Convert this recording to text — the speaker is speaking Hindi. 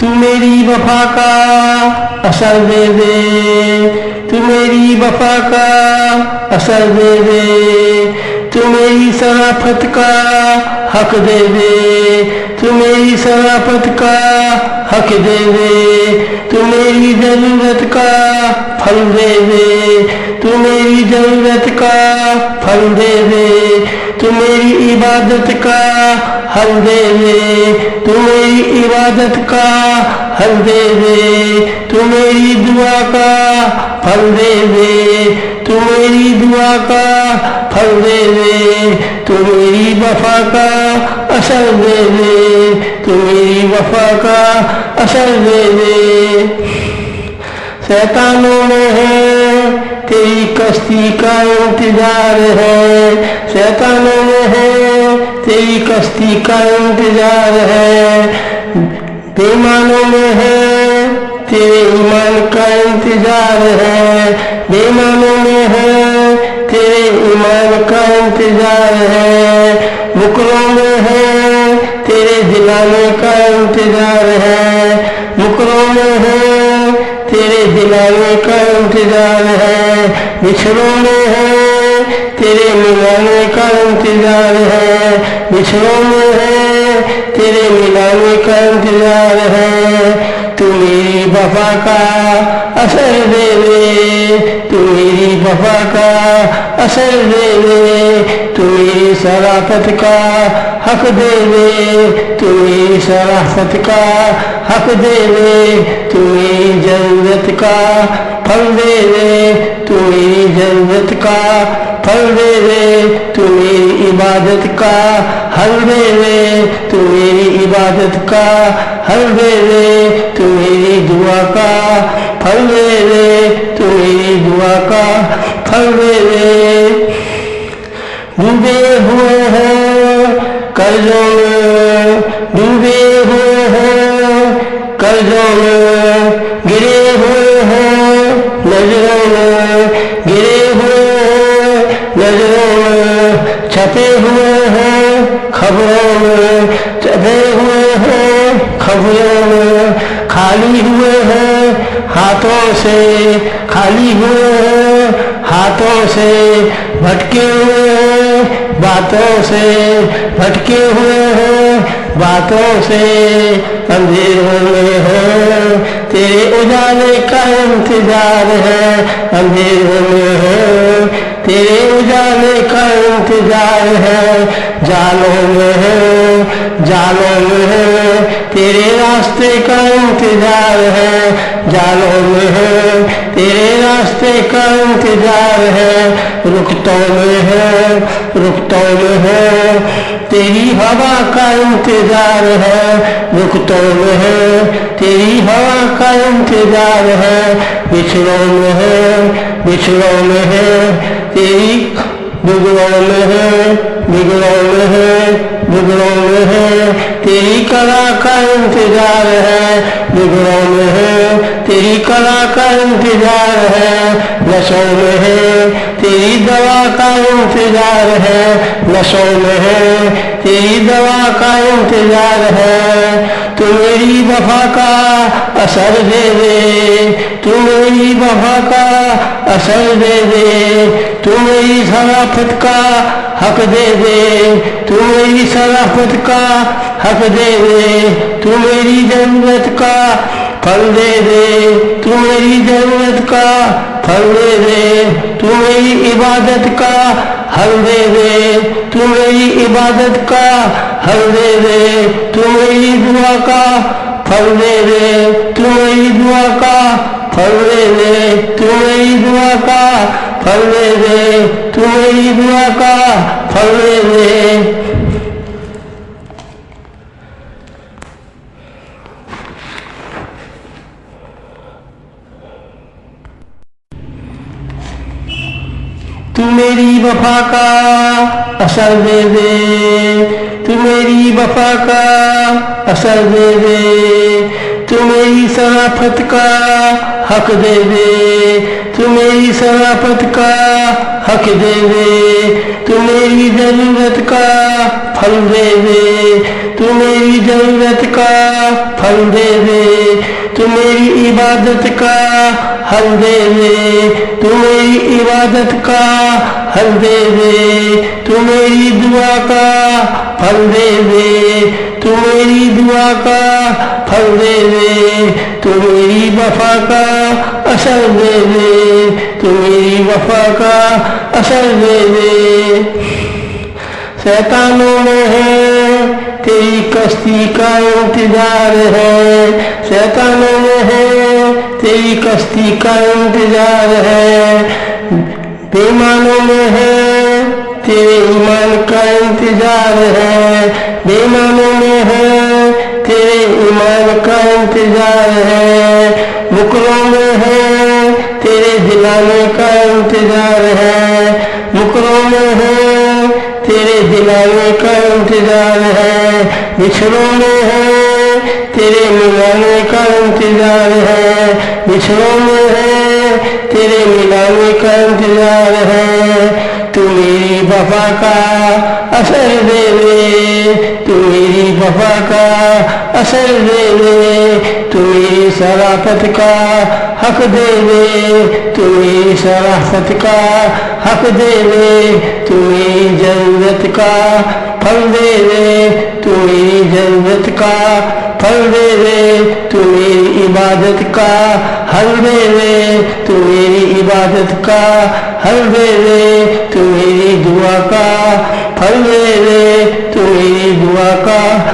तू मेरी वफा का असर दे दे, तू मेरी वफा का असर दे दे, तू मेरी शराफत का हक दे दे, तू मेरी शराफत का हक दे दे, तू मेरी जरूरत का फल दे दे, तू मेरी जरूरत का फल दे दे, तू मेरी इबादत का हल दे दे, तू मेरी इबादत का हल दे दे, तू मेरी दुआ का फल दे दे, तू मेरी दुआ का फल दे दे, तू मेरी वफा का असर दे दे, तू मेरी वफा का असर दे दे। शैतानों में है तेरी कश्ती का इंतजार है, शैतानों में है तेरी कश्ती का इंतजार है, बेईमानों में है तेरे ईमान का इंतजार है, बेईमानों में है तेरे ईमान का इंतजार है, मुकरों में है तेरे दिलाने का इंतजार है, मुकरों में है तेरे दिलाने का इंतजार है, बिछड़ों में है तेरे मिलाने का इंतजार है, बिछड़ों में है तेरे मिलाने का इंतजार है। तू मेरी वफा का असर दे दे, तू मेरी वफा का असर दे दे, तू मेरी शराफत का हक दे दे, तू मेरी शराफत का हक दे दे, तू मेरी जरूरत का फल दे दे, तू मेरी जरूरत का फल दे दे, तू मेरी इबादत का हल दे दे, तू मेरी इबादत का हल दे दे, तू मेरी दुआ का फल दे दे, तू मेरी दुआ का फल दे दे। डूबे हुए हैं कर्जों में, डूबे हुए हैं कर्जों में, गिरे हुए हैं नजरों में, गिरे हुए हैं नजरों में, छपे हुए हैं खबरों में, छपे हुए हैं खबरों में, खाली हुए हैं हाथों से, खाली हुए हैं हाथों से, भटके हुए हैं बातों से, भटके हुए हैं बातों से, अंधेरों में है तेरे उजाले का इंतजार है, अंधेरों में है तेरे उजाले का इंतजार है, जालों में है, जालों में है तेरे रास्ते का इंतजार है, जालों में है तेरे रास्ते का इंतजार है, रुखतों में है, रुखतों में है तेरी हवा का इंतजार है, रुखतों में है तेरी हवा का इंतजार है, बिछड़ों में है, बिछड़ों में है तेरी, बिगड़ों में है, बिगड़ों में है, बिगड़ों में है तेरी कला का इंतजार है, बिगड़ों में है तेरी कला का इंतजार है, नशों में है तेरी दवा का इंतजार है, नशों में है तेरी दवा का इंतजार है। तू मेरी वफा का असर दे दे, तू मेरी वफा का असर दे दे, तू मेरी शराफत का हक दे दे, तू मेरी शराफत का हक दे दे, तू मेरी जरूरत का फल दे दे, तू मेरी जरूरत का फल दे दे, तू मेरी इबादत का हल दे दे, तू मेरी इबादत का हल दे दे, तू मेरी दुआ का फल दे दे, तू मेरी दुआ का फल दे दे, तू मेरी दुआ का फल दे दे, तू मेरी दुआ का फल दे दे। तू मेरी वफा का असर दे दे, तू मेरी वफा का असर दे दे, तू मेरी शराफत का हक दे दे, तू मेरी शराफत का हक दे दे, तू मेरी जरूरत का फल दे दे, तू मेरी जरूरत का फल फल दे दे, तू मेरी इबादत का हल दे दे, तू मेरी इबादत का हल दे दे, तू मेरी दुआ का फल दे दे, तू मेरी दुआ का फल दे दे, तू मेरी वफा का असर दे दे, तू मेरी वफा का असर दे दे। शैतानों में है तेरी कश्ती का इंतजार है, शैतानों में है तेरी कश्ती का इंतजार है, बेईमानों में है तेरे ईमान का इंतजार है, बेईमानों में है तेरे ईमान का इंतजार है, मुकरों में है तेरे दिलाने का इंतजार है, मुकरों में है तेरे दिलाने का इंतजार है, बिछड़ों में है तेरे मिलाने का इंतजार है, बिछड़ों में है तेरे मिलाने का इंतजार है। तू मेरी वफा का असर दे दे, तू मेरी वफा का असर दे दे, तू मेरी शराफत का हक दे दे, तू मेरी शराफत का हक दे दे, तू मेरी जरूरत का फल दे दे, तू मेरी जरूरत का फल दे दे, तू मेरी इबादत का हल दे दे, तू मेरी इबादत का हल दे दे, तू मेरी दुआ का फल दे दे, तू मेरी दुआ का